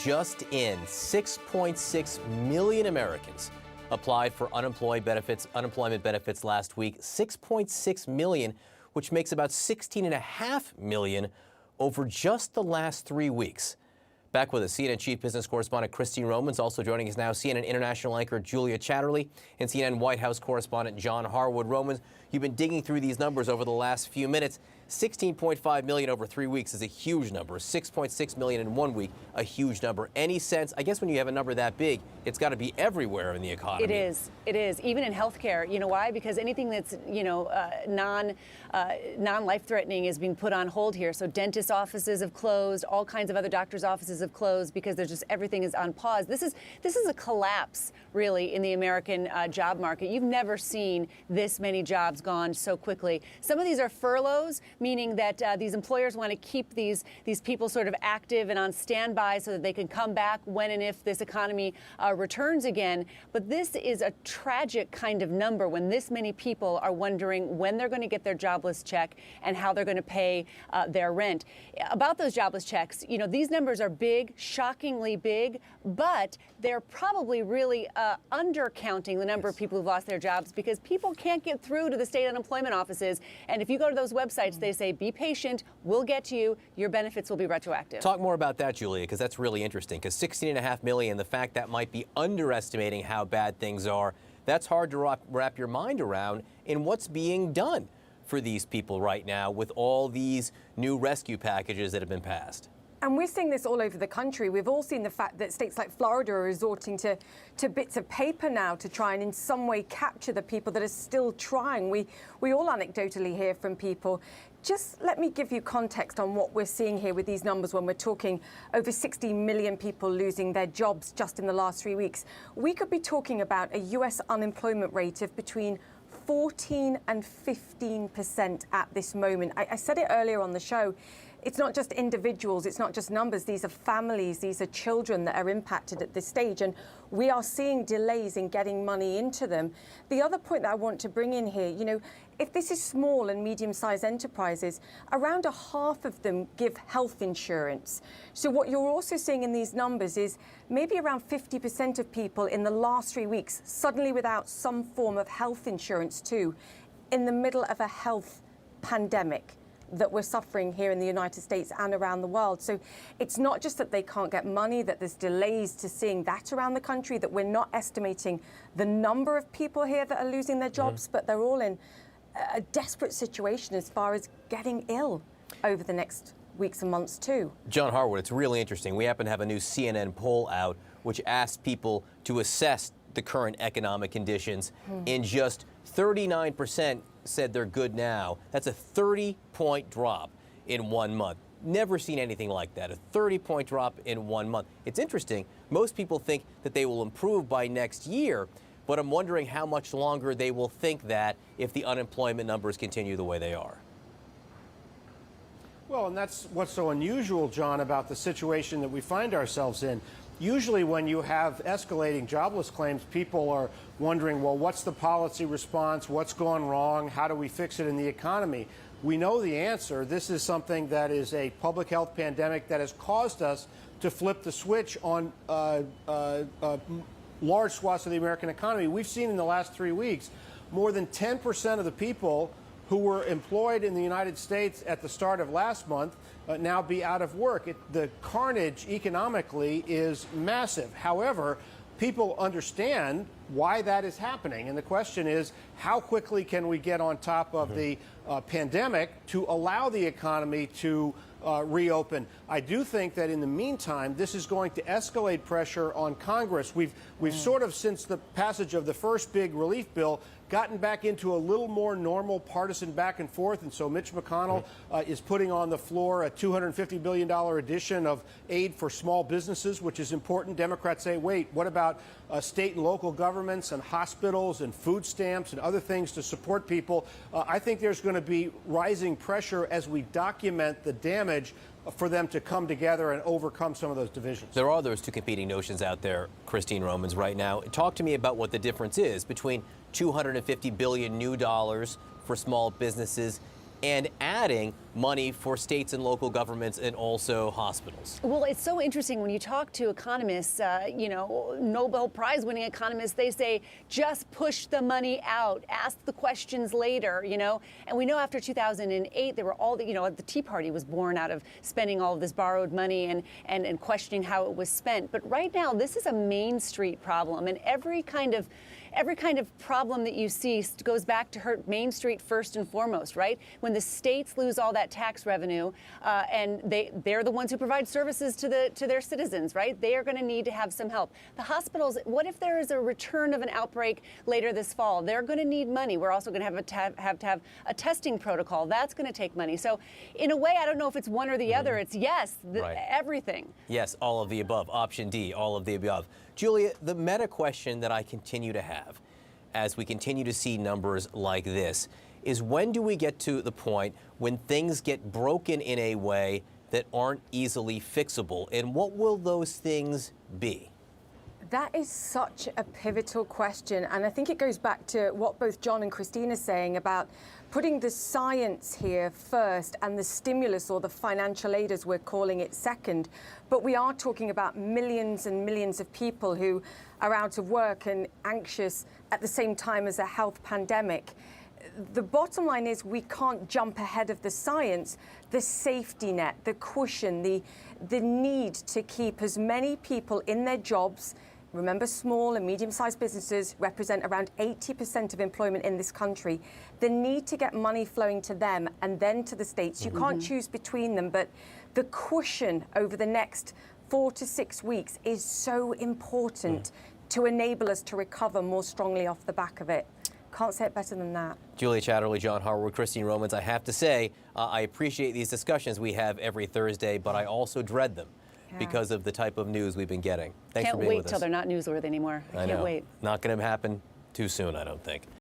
just in, 6.6 million Americans applied for unemployment benefits last week. 6.6 million, which makes about 16.5 million over just the last 3 weeks. Back with us, CNN Chief Business Correspondent Christine Romans, also joining us now, CNN International Anchor Julia Chatterley, and CNN White House Correspondent John Harwood. Romans, you've been digging through these numbers over the last few minutes. 16.5 million over 3 weeks is a huge number. 6.6 million in 1 week, a huge number. Any sense, I guess when you have a number that big, it's got to be everywhere in the economy. It is, even in healthcare. You know why? Because anything that's, non-life-threatening is being put on hold here. So dentist offices have closed, all kinds of other doctors' offices have closed because there's just everything is on pause. This is a collapse, really, in the American job market. You've never seen this many jobs gone so quickly. Some of these are furloughs, meaning that these employers want to keep these people sort of active and on standby so that they can come back when and if this economy returns again. But this is a tragic kind of number when this many people are wondering when they're going to get their jobless check and how they're going to pay their rent. About those jobless checks, these numbers are big, shockingly big, but they're probably really undercounting the number of people who've lost their jobs because people can't get through to the state unemployment offices. And if you go to those websites, they say, be patient, we'll get to you, your benefits will be retroactive. Talk more about that, Julia, because that's really interesting. Because 16.5 million, the fact that might be underestimating how bad things are, that's hard to wrap your mind around in what's being done for these people right now with all these new rescue packages that have been passed. And we're seeing this all over the country. We've all seen the fact that states like Florida are resorting to bits of paper now to try and in some way capture the people that are still trying. We all anecdotally hear from people. Just let me give you context on what we're seeing here with these numbers when we're talking over 60 million people losing their jobs just in the last 3 weeks. We could be talking about a US unemployment rate of between 14 and 15% at this moment. I said it earlier on the show. It's not just individuals, it's not just numbers, these are families, these are children that are impacted at this stage, and we are seeing delays in getting money into them. The other point that I want to bring in here, if this is small and medium-sized enterprises, around a half of them give health insurance. So what you're also seeing in these numbers is maybe around 50% of people in the last 3 weeks suddenly without some form of health insurance too, in the middle of a health pandemic that we're suffering here in the United States and around the world. So it's not just that they can't get money, that there's delays to seeing that around the country, that we're not estimating the number of people here that are losing their jobs, but they're all in a desperate situation as far as getting ill over the next weeks and months too. John Harwood, it's really interesting. We happen to have a new CNN poll out which asked people to assess the current economic conditions, and just 39% said they're good now. That's a 30-point drop in 1 month. Never seen anything like that, a 30-point drop in 1 month. It's interesting. Most people think that they will improve by next year, but I'm wondering how much longer they will think that if the unemployment numbers continue the way they are. Well, and that's what's so unusual, John, about the situation that we find ourselves in. Usually when you have escalating jobless claims, people are wondering, well, what's the policy response? What's gone wrong? How do we fix it in the economy? We know the answer. This is something that is a public health pandemic that has caused us to flip the switch on large swaths of the American economy. We've seen in the last 3 weeks more than 10% of the people who were employed in the United States at the start of last month now be out of work. The carnage economically is massive. However, people understand why that is happening. And the question is, how quickly can we get on top of the pandemic to allow the economy to reopen? I do think that in the meantime, this is going to escalate pressure on Congress. We've sort of, since the passage of the first big relief bill, gotten back into a little more normal partisan back and forth. And so Mitch McConnell is putting on the floor a $250 billion addition of aid for small businesses, which is important. Democrats say, wait, what about state and local governments and hospitals and food stamps and other things to support people? I think there's going to be rising pressure as we document the damage for them to come together and overcome some of those divisions. There are those two competing notions out there, Christine Romans, right now. Talk to me about what the difference is between $250 billion new dollars for small businesses and adding money for states and local governments and also hospitals. Well, it's so interesting when you talk to economists, Nobel Prize winning economists, they say just push the money out, ask the questions later, And we know after 2008, there were all the Tea Party was born out of spending all of this borrowed money and questioning how it was spent. But right now, this is a Main Street problem, and every kind of problem that you see goes back to hurt Main Street first and foremost, right? When the states lose all that tax revenue, and they're the ones who provide services to their citizens, right? They are going to need to have some help. The hospitals, what if there is a return of an outbreak later this fall? They're going to need money. We're also going to have to have a testing protocol. That's going to take money. So in a way, I don't know if it's one or the other. It's yes, everything. Yes, all of the above. Option D, all of the above. Julia, the meta question that I continue to have as we continue to see numbers like this is, when do we get to the point when things get broken in a way that aren't easily fixable? And what will those things be? That is such a pivotal question. And I think it goes back to what both John and Christine are saying about putting the science here first and the stimulus, or the financial aid as we're calling it, second. But we are talking about millions and millions of people who are out of work and anxious at the same time as a health pandemic. The bottom line is we can't jump ahead of the science. The safety net, the cushion, the need to keep as many people in their jobs. Remember, small and medium-sized businesses represent around 80% of employment in this country. The need to get money flowing to them and then to the states. You can't choose between them, but the cushion over the next 4 to 6 weeks is so important to enable us to recover more strongly off the back of it. Can't say it better than that. Julia Chatterley, John Harwood, Christine Romans, I have to say, I appreciate these discussions we have every Thursday, but I also dread them because of the type of news we've been getting. Thanks for being with us. Can't wait till they're not newsworthy anymore. I can't wait. Not going to happen too soon, I don't think.